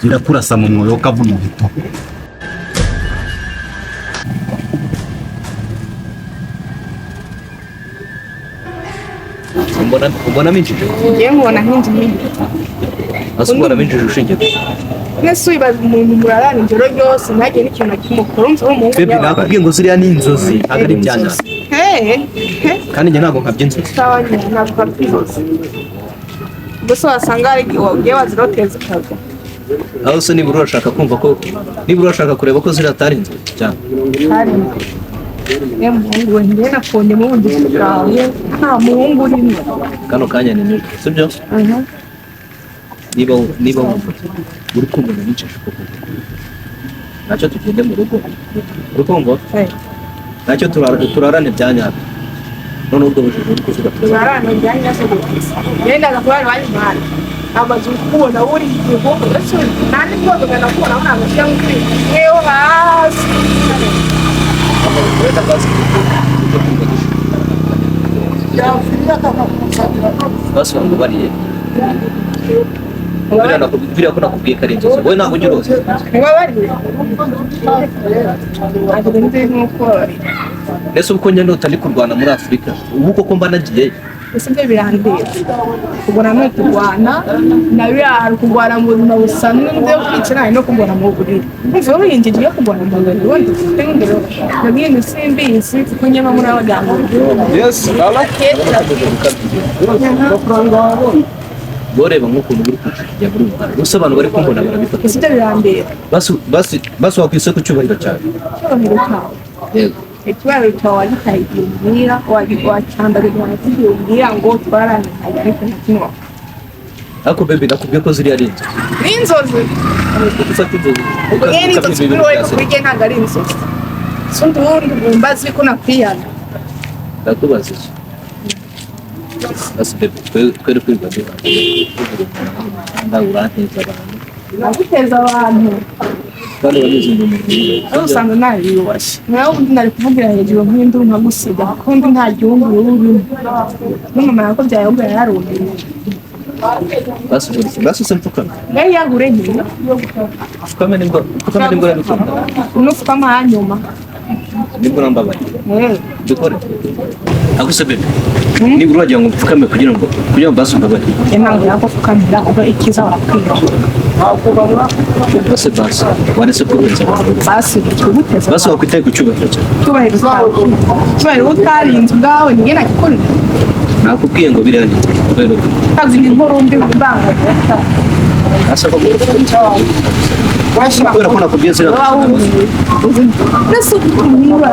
Zirakurasa mu mwoyo kavu umuhito. Mbona minjije? Ngiye nkubona nk'injiji. Asubora minjije ushingiye. Nese uyibaza umuntu murarana ijoro ryose ntagire n'ikintu na kimwe ukora umuhungu. Baby nakubwiye ngo ziriya ni inzozi agari byanya. Kandi njye ntabwo nkabye inzozi. Tawanya ntabwo kabyizozi. Gusa wasanga ari ugiye waziroteza kaza. Aho se nibura urashaka kumva ko nibura urashaka kureba ko ziriya atari inzozi cyane. Hari. Muhungu we njye nakonye mu bundi bwawe nta muhungu urimo. Kano kanya ni niko sibyo? Niba wumva uri kumva n'icyo koko. Nacyo tugende mu rugo. Urukumva? Nacyo turarane byanya. None ubwo bujije uri kuvuga turarane byanya se gutse. Yenda gakora bari mwana. Amazu kubona uri igihugu ese nani kodo gana kubona ntabwo cyangwa yewe hasi. Basi wangu bariye. Vile kuna nakubwiye ko ari inzozi. Wowe ntabwo ugira uzi. Nese uko njye ndota ndi kurwana muri Afurika. Ubu koko mba nagiye. Ese byo birandeba. Kubona no kurwana na bya kurwana mu buzima busanzwe n'ibyo kwicana no kubona mu buriri. Mvuye urinjije yo kubona mu buriri. Wandi tengero. Nabwiye simbizi kuko nyama muri abaganga. Yes, Boreba nk'ukuntu uri kujya muri ubu. Gusa abantu bari kumbona barabifata. Ese byo birandeba. Basi wakwise ku cyubahiro cyawe. Cyubahiro cyawe. Yego. Ikibazo cyawe gitayibwira wacyambariye wakibwira ngo twarane ariko ntakinwa. Ako baby nakubwiye ko ziri ari inzozi. N'inzozi. Ufata inzozi. Yeni inzozi kuri kubige ntago ari inzozi. Sundi wundi mbazi ko nakwiyana. Ndakubaza. Basi baby twere kwiga byo. Ndawurateza abantu. Naguteza abantu. Kandi wanyuze umuntu. Usanga nabiyubashye. Nawe ubundi nari kuvugira hejuru nk'induru nkagusiga kundi nta gihugu urimo. N'umama yako byayobora yarumbiye. Basi simpukana. Ngai yagure nyine. Fukame nimba nabikunda. Unufukama hanyuma. Nimba nambabaye. Dukore. Akuse baby. Nibura wagira ngo mfukame kugira ngo basi mbabaye. Ntabwo yakufukamira ubwo ikiza wakwira. Basi warese kubenza. Basi wakwitaye ku cyubahiro cyawe. Cyubahiro utarinze ubwawe niye nakikorera. Nakubwiye ngo biriya ni rero. Kazi ni nkuru mbi mbanga. Asa ko kubera ko nakubwiye zira. Nese kumura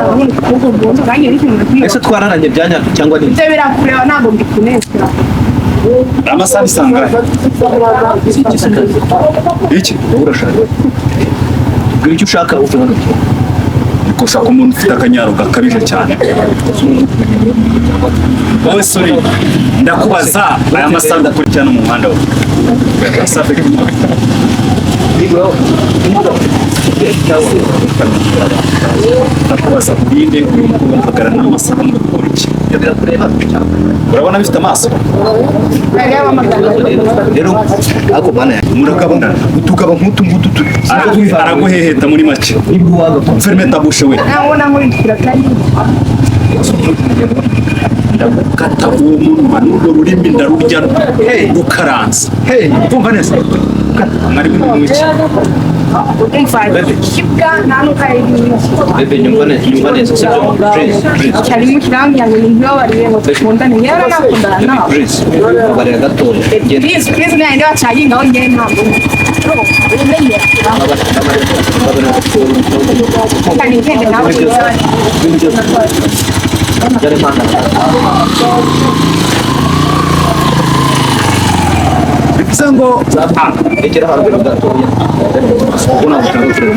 kuko bonzo kandi ari kintu. Ese twararanye byanya cyangwa ni? Byo birakureba ntabwo mbikunezera. Amasaha isanga. Iki urashaka? Bwira icyo ushaka uvuga. Gushaka umuntu ufite akanyaro gakabije cyane. Wowe sorry, ndakubaza aya masaha ndakurikirana mu muhanda wawe. Asafe ndakubaza kubinde kumpagara n'amasaha mu gukora urabona bifite amaso rero ako bana murakabona utukaba nk'utu ngutu araguheheta muri make nibwo waga fermenta bushe we nabona muri kirakanye ndagukata uwo munwa n'urwo rurimi ndarurya rukaranza umva neza mwari muri mwiki kibwa nanuka bebe nyumva neza sibyo please cyari mu kirambi yanjye niyo bariye ngo tukundane yara nakundana nawe please bari gatoya please nende wacayi ngaho ngene ntabwo kandi ngende nawe yari mana ngo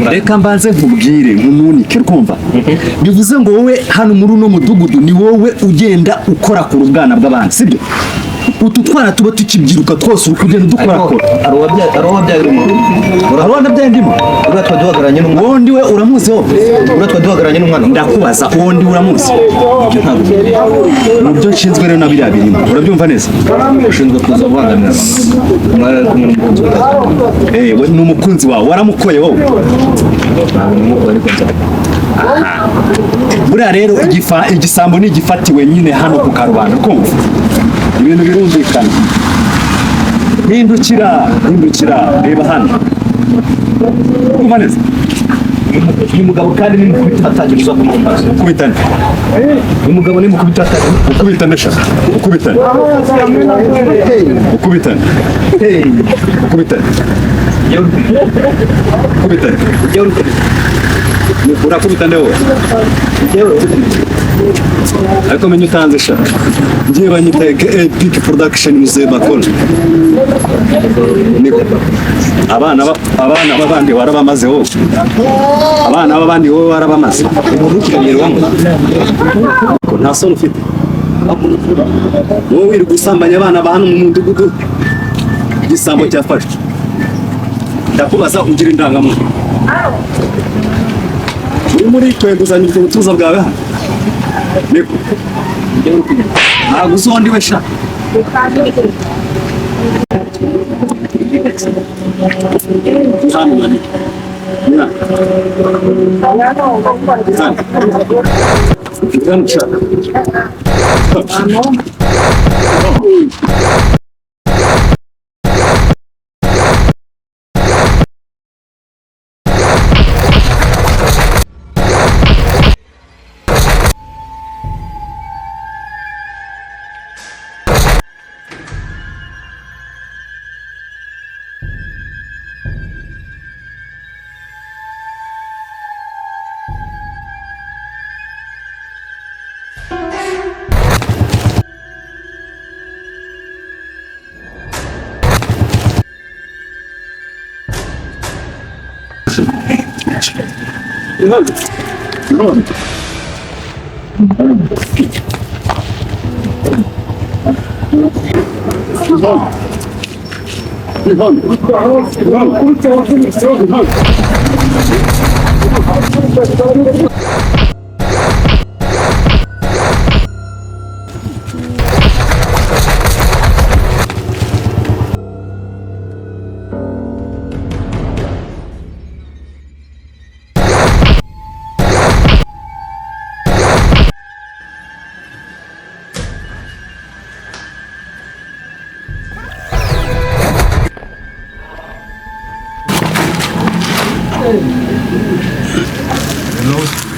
reka mbanze nkubwire nk'umunike rwumva bivuze ngo wowe hano muri uno mudugudu ni wowe ugenda ukora ku rubwana bw'abandi sibyo utu twana tuba tukibyiruka twose uri kugenda dukora arabona byendimo uratwa duhagaranye n'umwana wondi we uramuzi wowe uratwa duhagaranye n'umwana ndakubaza wondi uramuzi mubyo nshinzwe rero nabiriya birimo urabyumva neza ushinzwe kuza kubangamira umwana ari kumwe n'umukunzi wawe we ni umukunzi wawe waramukoye wowe buriya rero igisambo ni igifatiwe nyine hano ku karubanda kumva ibintu birumvikana hindukira reba hano kumva neza uyu mugabo kandi ni mukubita atangiriza ku maso ukubitane uyu mugabo ni mukubita atangiriza ukubitane shaka ukubitane ukubitane urakubitane wowe ariko menya utanze sha ngiye banyita epic production muzee bakora niko abana b'abandi warabamaze wowe abana b'abandi wowe warabamaze ko nta soni ufite wowe uri gusambanya abana ba hano mu mudugudu igisambo cyafashwe ndakubaza ugira indangamuntu uri muri kweguzanya ubwo butuza bwawe hano niko ntabwo uzondiwe sha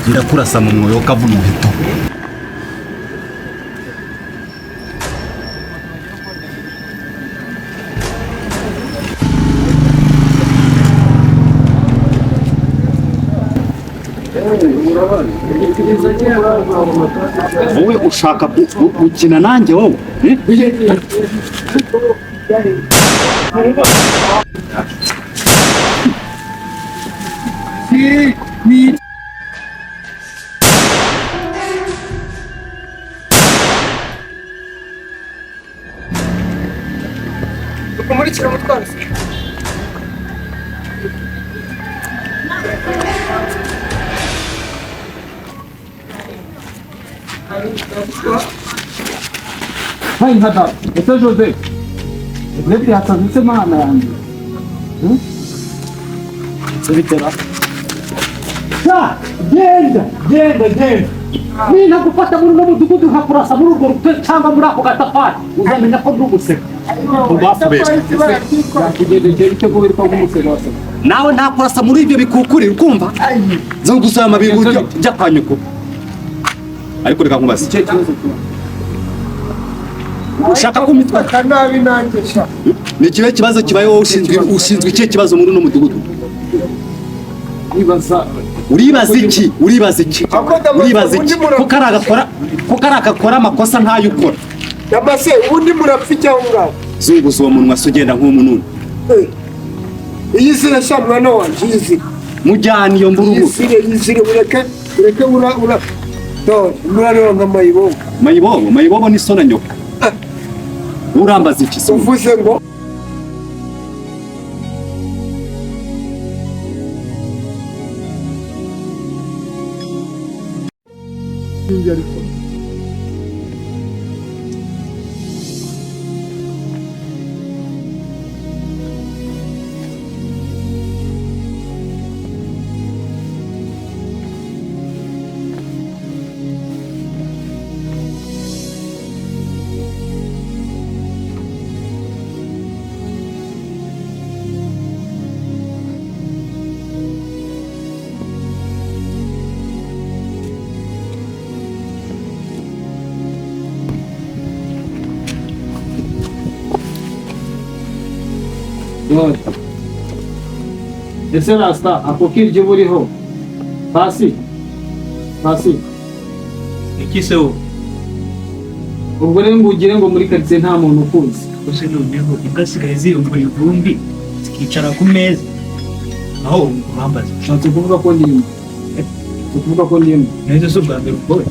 irakurasa mu mwoyo kavuna umuheto wowe ushaka gukina nanjye wowe kumurikira umutwaro Hai hada, ese Jose. Leti hatazitse mana yanjye. Sebitera. Ya, genda. Nina gufata muri no mudugudu hakurasa muri urwo rutwe cyangwa muri ako gatafari. Uzamenya ko nduguseka. Ubafubeshwe. Yakugende iteguye ko umusore wose. Nawe nakurasa muri ibyo bikukuri ukumva? Zo gusama bibujya jya kwanyuko. Ariko reka nkubaze. Icyo kibazo ushaka kumitwa kanabi nanjye sha ni kibe kibazo kibaye wowe ushinzwe icyo kibazo muri no mudugudu uribaza iki ko karagakora amakosa ntayo ukora yamase ubundi murapfike aho ngaho zunguza uwo munwa sugenda nk'umununi iyi zira shamwa no wanjizi mujyana iyo mburugu yizire ureke ura no murano nka mayibobo ni sona nyoka urambaza iki se? uvuze ngo ese rasta ako kiryo buriho pasi iki se wo ubwo rero ngo ugire ngo muri karitsiye nta muntu ukuzi. use noneho igasigaye ziyungura ivumbi zikicara ku meza aho urambaza Ushatse kuvuga ko ndimo neza se ubwa mbere ubwowe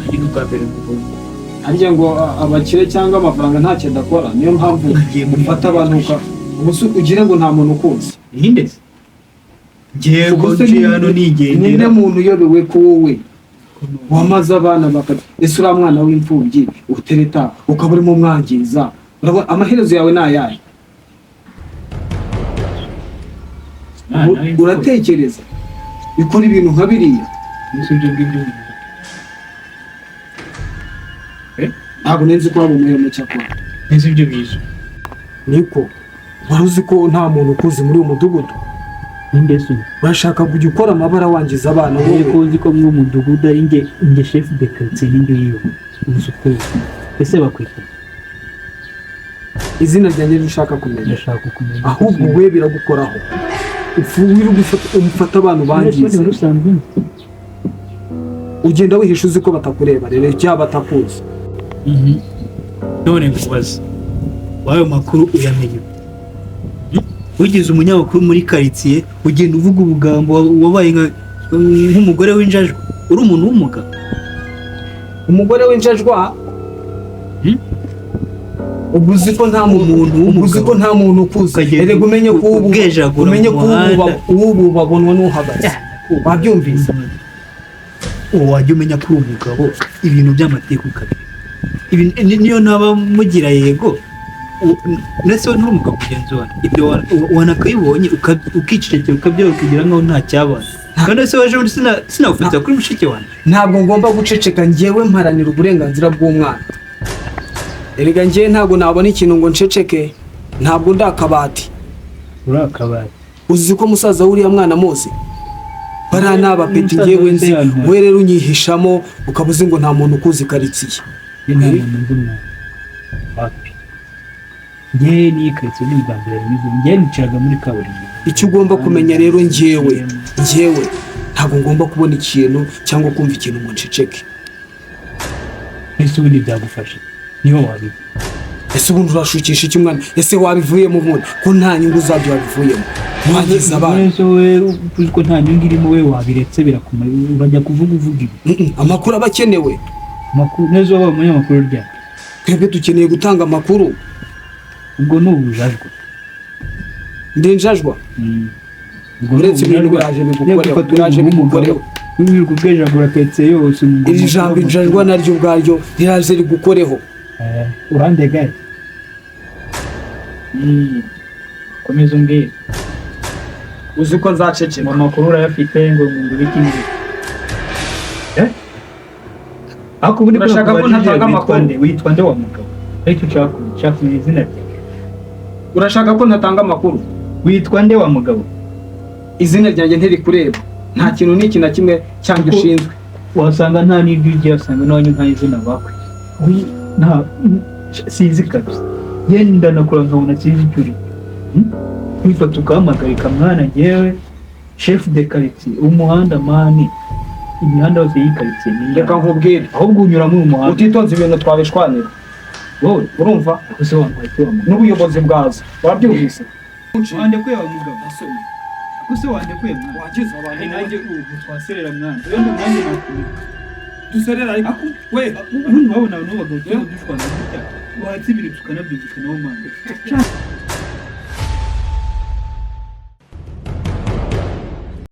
ari ubwa mbere ubwowe harya ngo abakire cyangwa amafaranga ntacyo adakora, niyo mpamvu mufata abantu ubuso ugire ngo nta muntu ukuzi. ninde se ngiye ngo nje hano nigendera ninde muntu uyobewe ko wowe wamaze abana bakati ese uriya mwana w'imfubyi utereta ukaba urimo umwangiza, urabona amaherezo yawe ni ayahe? Uratekereza bikora ibintu nka biriya? ibyo ngibyo ntabwo nzi ko waba umuhemu cyakora. nzi ibyo bizo Niko wari uzi ko nta muntu ukuzi muri uyu mudugudu? ninde se urashaka kujya ukora amabara wangiza abana wowe wowe? ko uzi ko mu mudugudu ari nge chef de quartier n'indi yiyo umusore ese bakwita izina ryanjye ushaka kumenya? ndashaka kumenya ahubwo we biragukoraho ufuwira umufata abantu bangiza ugenda wihisha uzi ko batakureba rero cyaba batakuzi. none kubaza wayo makuru uyamenye ugize umunyamakuru muri quartier ugenda uvuga ubugambo wabaye nk'umugore w'injajwa uri umuntu w'umugabo umugore w'injajwa ubuzi ko nta muntu ukuze erega umenye ko ubu babonwa n'uhagaze wabyumvise wajya umenya ko uri umugabo ibintu by'amateka ukabira niyo naba mugira yego ndetse nturi umugabo mugenzi wawe ibyo wanakayibonye ukicecekera ukabyaho ukigira nkaho nta cyabaye kandi ese waje muri sinagufatira kuri mushiki wanjye. ntabwo ngomba guceceka, njyewe mparanira uburenganzira bw'umwana. erega njyewe ntabwo nabona ikintu ngo nceceke, ntabwo ndakabati. uri akabati uzi ko musaza w'uriya mwana mose bariya ni abapeti njyewe nzi, we rero unyihishamo ukaba uzi ngo nta muntu ukuzi karitsiye. njyewe niyi karitsiye ni ubwa mbere njyewe nicaraga muri kaburimbo. icyo ugomba kumenya rero njyewe ntabwo ngomba kubona ikintu cyangwa kumva ikintu ngo nceceke. ese ubundi byagufasha niho wabiba? ese ubundi urashukisha iki mwana? ese wabivuyemo ubundi ko nta nyungu zabyo wabivuyemo wagize abana? ese we uzi ko nta nyungu irimo we wabiretse birakomeye urajya kuvuga ibi amakuru aba akenewe. amakuru neza wabaye umunyamakuru rya twebwe dukeneye gutanga amakuru. ubwo ni ubujajwa ndi njajwa uretse ibintu biraje bigukoreho wirirwa ubwejagura ketse yose iri jambo injajwa naryo ubwaryo riraje rigukoreho. urandegaye komeza umbwire uzi ko nzaceceka amakuru urayafite ngo ngure ikindi ako ubundi urashaka ko ntatanga amakuru? witwa nde wa mugabo ariko ushaka izina rye? urashaka ko ntatanga amakuru? witwa nde wa mugabo? izina ryanjye ntirikureba, nta kintu n'iki na kimwe cyanjye ushinzwe. wasanga nta n'ibyo ugiye wasanga n'abanyu nta izina bakwe nta sinzi kabisa yenda nakora nkabona sinzi icyo uri kwifata ukahamagarika mwana njyewe chef de quartier umuhanda mani imihanda yose y'ikaritsiye reka nkubwire ahubwo unyura muri uyu muhanda utitonze ibintu twabishwanira wowe urumva ese wambaye n'ubuyobozi bwazo wabyumvise wande kwe wa mugabo ese wande kwe wagize abantu nanjye ubu twaserera mwana rero nanjye nakumira duserera ariko we ubundi wabona n'abagabo dushwana gutya watse ibintu tukanabyumvikanaho manda